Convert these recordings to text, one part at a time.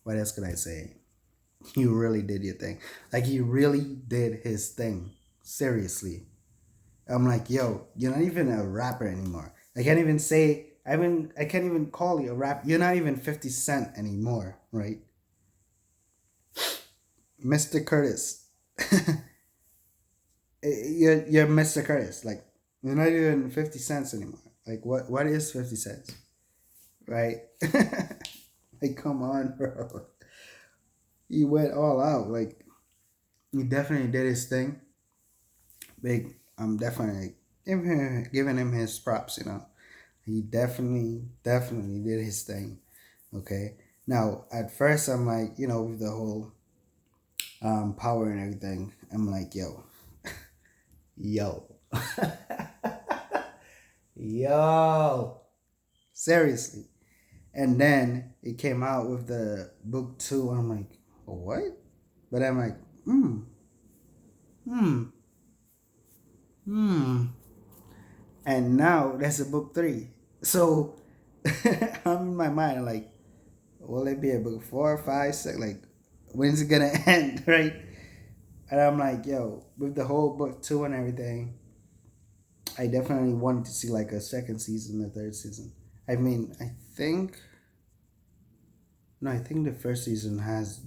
what else could I say? You really did your thing. Like he really did his thing. Seriously. I'm like, yo, you're not even a rapper anymore. I can't even say I can't even call you a rap. You're not even 50 Cent anymore, right? Mr. Curtis. You're Mr. Curtis. Like you're not even 50 cents anymore. Like what is 50 cents? Right? Like come on, bro. He went all out. Like he definitely did his thing. Big I'm definitely giving him his props, you know. He definitely did his thing. Okay. Now at first I'm like, you know, with the whole power and everything, I'm like, yo. Yo. Seriously. And then it came out with the book two, and I'm like, what? But I'm like, hmm, hmm. And now that's a book three. So I'm in my mind like, will it be a book four, five, six? Like, when's it gonna end, right? And I'm like, yo, with the whole book two and everything, I definitely wanted to see like a second season, a third season. I mean, I think no, I think the first season has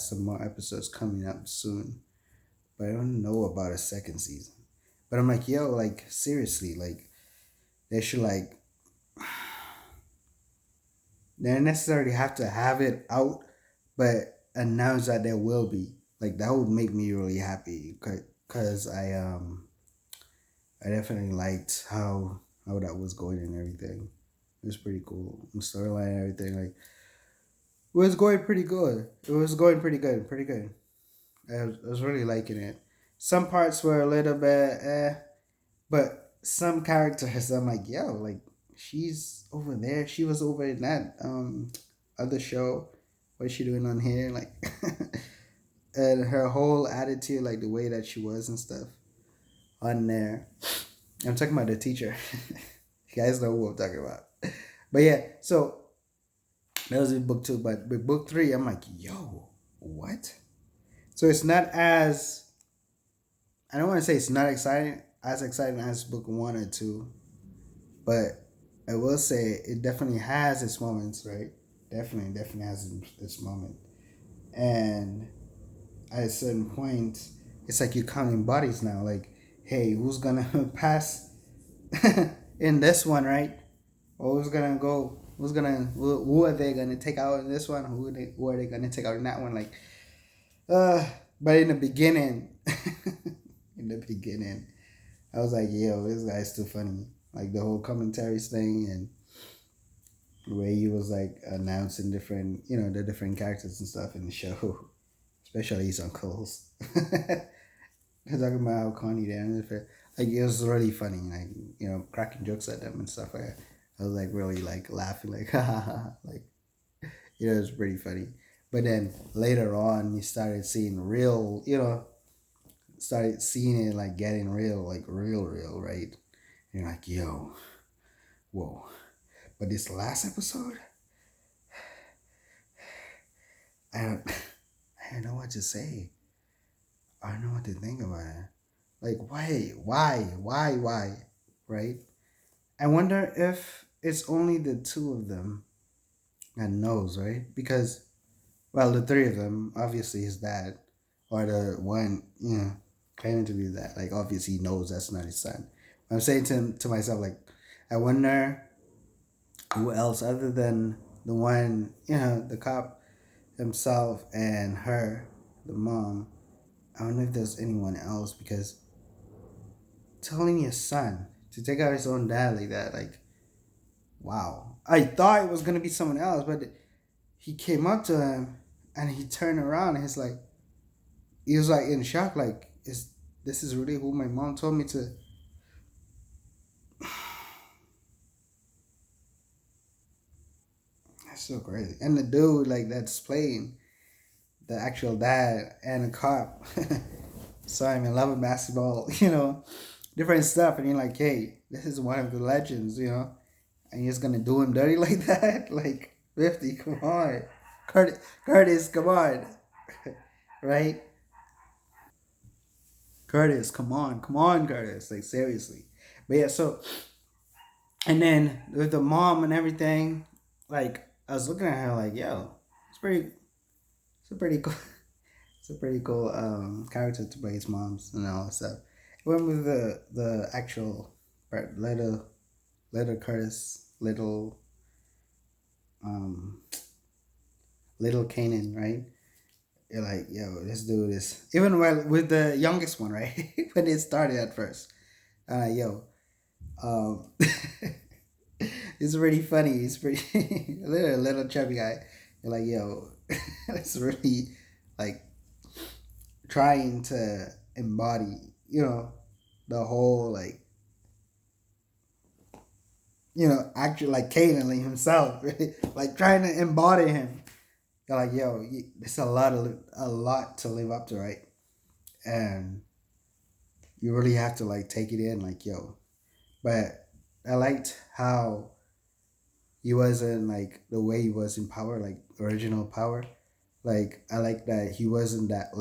some more episodes coming up soon, but I don't know about a second season. But I'm like, yo, like seriously, like they should like they don't necessarily have to have it out, but announce that there will be. Like that would make me really happy, cause I definitely liked how that was going and everything. It was pretty cool. The storyline and everything, like it was going pretty good. It was going pretty good. I was really liking it. Some parts were a little bit but some characters I'm like, yo, like she's over there. She was over in that other show. What's she doing on here? Like and her whole attitude, like the way that she was and stuff on there. I'm talking about the teacher. You guys know who I'm talking about. But yeah, so that was in book two. But with book three, I'm like, yo, what? So it's not as I don't want to say it's not exciting as book one or two, but I will say it definitely has its moments, right? Definitely has its moment. And at a certain point, it's like you're counting bodies now. Like, hey, who's gonna pass in this one, right? Or who's gonna go? Who are they gonna take out in this one? Who are they gonna take out in that one? Like, but in the beginning, in the beginning, I was like, yo, this guy's too funny. Like the whole commentaries thing and the way he was like announcing different, you know, the different characters and stuff in the show, especially his uncles. Talking about how corny they are. Like it was really funny, like you know, cracking jokes at them and stuff like that. I was like really like laughing, like ha ha ha, like you know, it was pretty funny. But then later on, you started seeing real, you know, started seeing it like getting real, like real, right? And you're like, yo, whoa. But this last episode, I don't, I don't know what to say. I don't know what to think about it. Like, why, right? I wonder if it's only the two of them that knows, right? Because, well, the three of them, obviously his dad, or the one, you know, claiming to be that, like, obviously he knows that's not his son. I'm saying to myself, like, I wonder who else other than the one, you know, the cop himself and her, the mom. I don't know if there's anyone else because telling your son to take out his own dad like that, like, wow. I thought it was gonna be someone else, but he came up to him and he turned around and he was like in shock, like, is this is really who my mom told me to. That's so crazy. And the dude like that's playing the actual dad and the cop saw him in love with basketball, you know, different stuff, and you're like, hey, this is one of the legends, you know, and you're just gonna do him dirty like that, like 50, come on. Curtis, come on, right? Curtis, come on, Curtis, like seriously. But yeah, so and then with the mom and everything, like I was looking at her like, yo, it's pretty, it's a pretty cool, it's a pretty cool character to play his moms and all that stuff. It went with the actual part, little Curtis, um little Kanan, right? You're like, yo, let's do this. Even well with the youngest one, right? When it started at first, yo, um, it's really funny. It's pretty little chubby guy. You're like, yo, it's really like trying to embody, the whole like, actually like Kanan himself, right? Like trying to embody him. You're like, yo, it's a lot to live up to, right? And you really have to like take it in, like, yo. But I liked how he wasn't like the way he was in Power, like original Power. Like I like that he wasn't that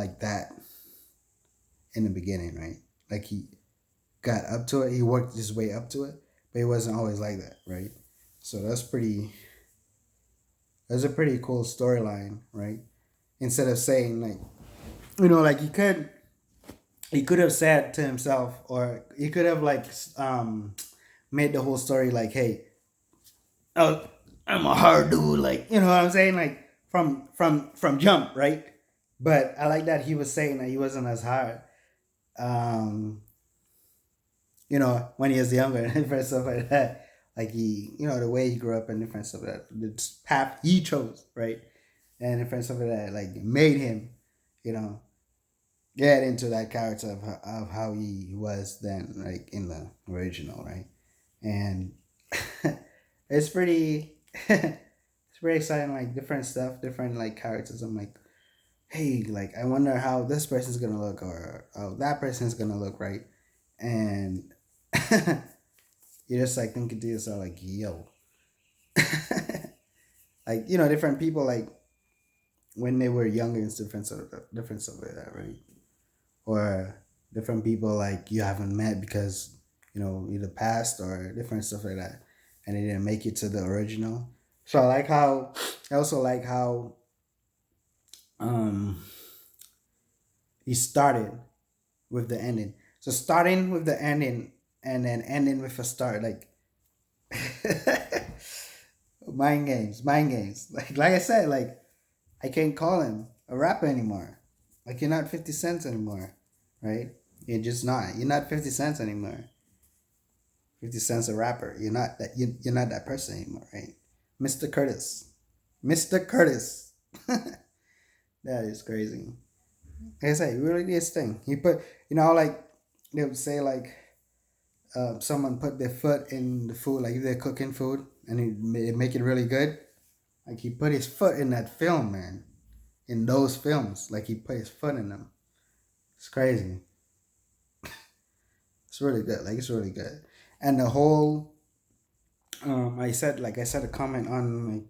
in the beginning, right? Like he got up to it, he worked his way up to it, but he wasn't always like that, right? So that's a pretty cool storyline, right? Instead of saying like, like he could have said to himself, or he could have like made the whole story like, hey, oh, I'm a hard dude, like, you know what I'm saying, like from jump, right? But I like that he was saying that he wasn't as hard, um, when he was younger and different stuff like that. Like the way he grew up and different stuff like that, the path he chose, right, and different stuff like that, like made him, you know, get into that character of how he was then, like in the original, right? And it's pretty, it's pretty exciting, like different stuff, different like characters. I'm like, hey, like I wonder how this person's gonna look, or how that person's gonna look, right? And you're just like thinking to yourself, like, yo, like different people, like when they were younger, it's different stuff like that, right? Or different people like you haven't met because either passed or different stuff like that, and they didn't make it to the original. So I also like how um he started with the ending. So starting with the ending and then ending with a start, like mind games. Like I said, like I can't call him a rapper anymore. Like you're not 50 Cent anymore, right? You're just not. You're not 50 Cent anymore. 50 Cent's a rapper. You're not that person anymore, right? Mr. Curtis. Mr. Curtis. That is crazy. Like I say, he really did his thing. He put, like they would say, like someone put their foot in the food, like if they're cooking food and it make it really good. Like he put his foot in that film, man. In those films, like he put his foot in them. It's crazy. It's really good. Like it's really good. And the whole, I said a comment on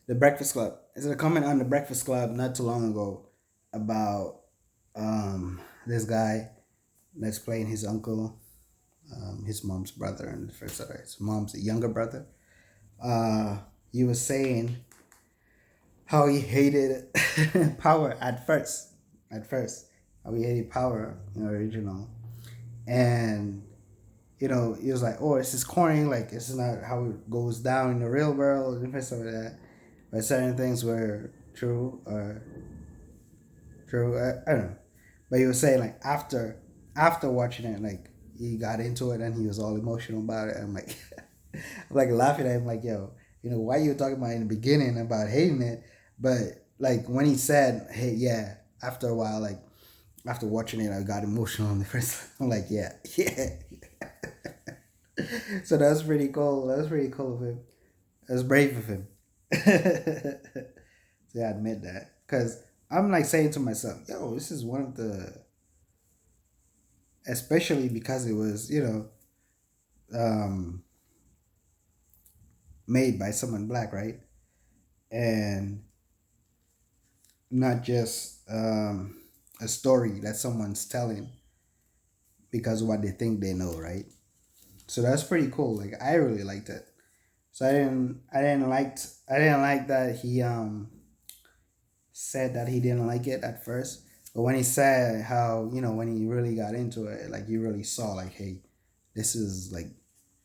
the Breakfast Club. I said a comment on the Breakfast Club not too long ago about this guy that's playing his uncle, his mom's brother, and his mom's younger brother. Uh, he was saying how he hated Power at first. How he hated Power in the original, and he was like, "Oh, this is corny. Like this is not how it goes down in the real world," and different stuff like that. But certain things were true or true. I don't know. But he was saying like after watching it, like he got into it and he was all emotional about it. I'm like, I'm like laughing at him, like, yo, why you talking about in the beginning about hating it, but like when he said, hey, yeah, after a while, like after watching it, I got emotional in the first. I'm like, yeah, yeah. So that's pretty cool. That's pretty cool of him. That's brave of him. To admit that, because I'm like saying to myself, yo, this is one of the, especially because it was um, made by someone black, right? and not just a story that someone's telling because of what they think they know, right? So that's pretty cool. Like I really liked it. So I didn't like that he said that he didn't like it at first. But when he said how, when he really got into it, like you really saw like, hey, this is like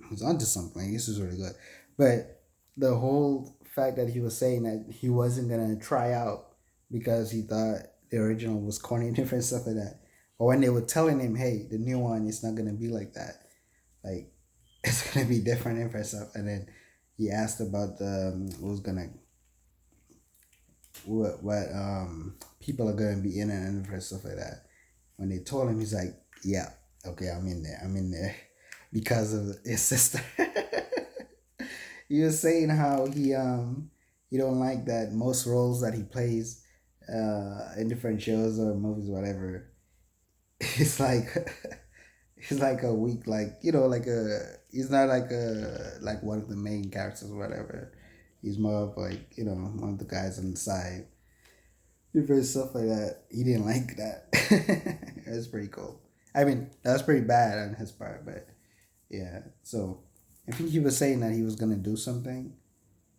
he's onto something. Like, this is really good. But the whole fact that he was saying that he wasn't gonna try out because he thought the original was corny and different stuff like that. But when they were telling him, hey, the new one is not gonna be like that. Like it's gonna be different and different stuff. And then he asked about the who's gonna what people are gonna be in and different stuff like that. When they told him, he's like, yeah, okay, I'm in there because of his sister. He was saying how he don't like that most roles that he plays in different shows or movies, whatever. It's like he's like a weak, like like he's not like a like one of the main characters or whatever. He's more of like one of the guys on the side. Different stuff like that. He didn't like that. It was pretty cool. I mean, that was pretty bad on his part, but yeah. So I think he was saying that he was gonna do something,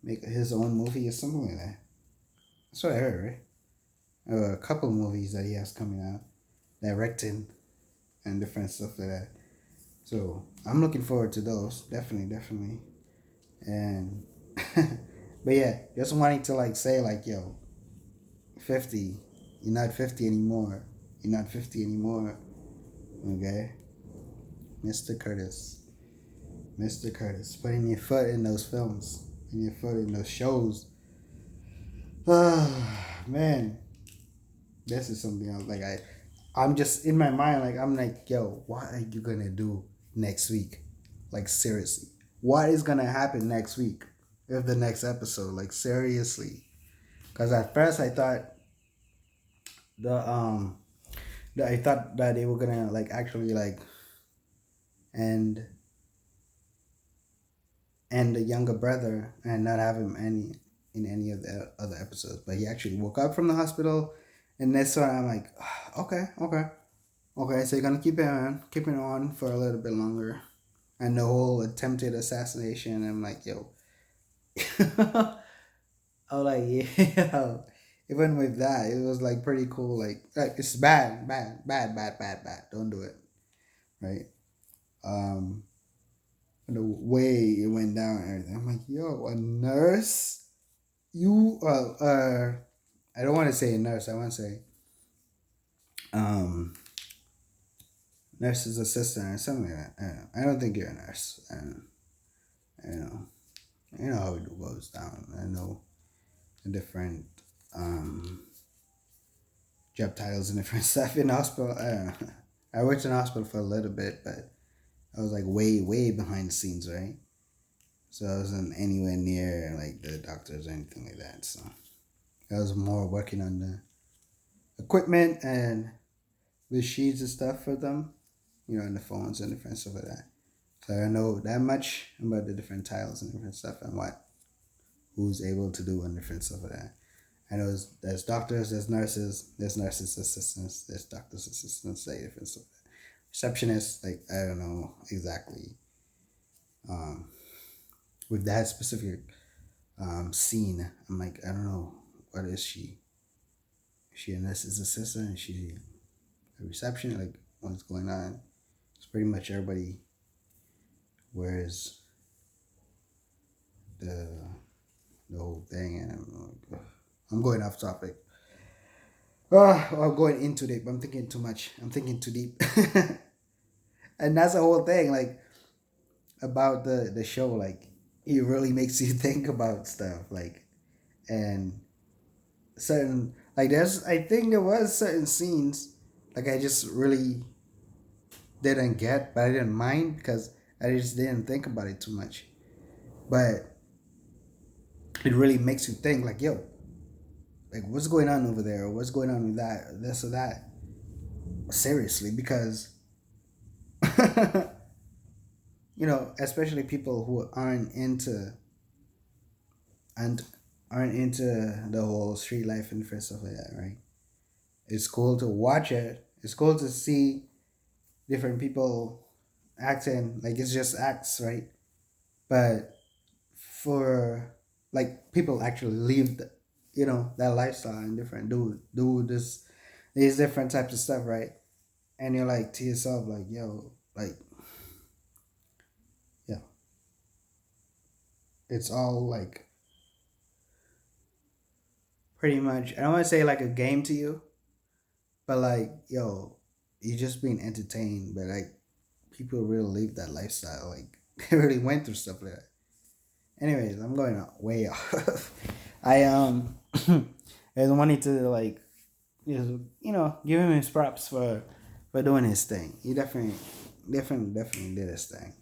make his own movie or something like that. That's what I heard, right? A couple movies that he has coming out, directing and different stuff like that. So I'm looking forward to those. Definitely, definitely. And but yeah, just wanting to like say like, yo, 50, you're not 50 anymore. You're not 50 anymore. Okay? Mr. Curtis. Mr. Curtis. Putting your foot in those films. Putting your foot in those shows. Ah, man. This is something else. Like I'm just in my mind, like I'm like, yo, what are you gonna do next week? Like seriously. What is gonna happen next week? If the next episode, like seriously. Cause at first I thought the I thought that they were gonna like actually like end the younger brother and not have him in any of the other episodes. But he actually woke up from the hospital, and this one I'm like, okay, okay, okay. So you're gonna keep it on for a little bit longer, and the whole attempted assassination. I'm like, yo, I was like, yeah. Even with that, it was like pretty cool. Like it's bad, bad, bad, bad, bad, bad. Don't do it, right? Um, the way it went down and everything. I'm like, yo, a nurse? You I don't want to say a nurse, I want to say um nurse's assistant or something like that. I don't think you're a nurse. And you know how it goes down. I know the different um job titles and different stuff in the hospital. I worked in the hospital for a little bit, but I was like way, way behind the scenes, right? So I wasn't anywhere near like the doctors or anything like that. So I was more working on the equipment and the sheets and stuff for them, and the phones and different stuff like that. So I know that much about the different tiles and different stuff and who's able to do and different stuff like that. I know there's doctors, there's nurses assistants, there's doctors assistants, like different stuff. Receptionists, like I don't know exactly um, with that specific scene. I'm like, I don't know, what is she? Is she a nurse's assistant? Is she a reception? Like what's going on? It's pretty much everybody wears the whole thing, and I'm going off topic. I'm going into deep. I'm thinking too much. I'm thinking too deep, and that's the whole thing. Like about the show, like it really makes you think about stuff. Like and certain like there's I think there was certain scenes like I just really didn't get, but I didn't mind because I just didn't think about it too much. But it really makes you think like, yo, like what's going on over there? Or what's going on with that, this or that? Seriously, because especially people who aren't into and aren't into the whole street life and stuff like that, right? It's cool to watch it. It's cool to see different people acting like it's just acts, right? But for like people actually live, that lifestyle and different do these different types of stuff, right? And you're like to yourself, like, yo, like, yeah, it's all like pretty much. I don't want to say like a game to you, but like, yo, you're just being entertained. But like, people really live that lifestyle. Like, they really went through stuff like that. Anyways, I'm going way off. I I just wanted to like, give him his props for doing his thing. He definitely did his thing,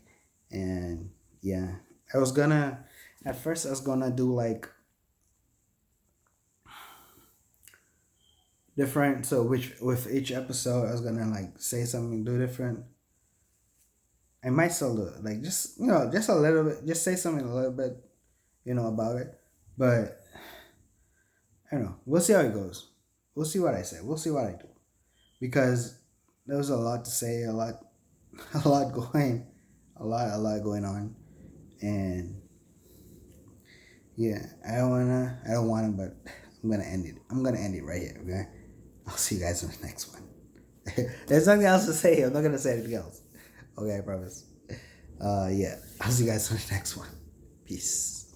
and yeah, I was gonna at first I was gonna do like different. So which with each episode I was gonna like say something do different. I might still do it, like just just a little bit, just say something a little bit, about it. But I don't know. We'll see how it goes. We'll see what I say. We'll see what I do because there was a lot to say, a lot, a lot going, a lot going on, and yeah, I don't wanna, but I'm gonna end it. I'm gonna end it right here. Okay, I'll see you guys in the next one. There's nothing else to say. I'm not gonna say anything else. Okay, I promise. Yeah, I'll see you guys in the next one. Peace.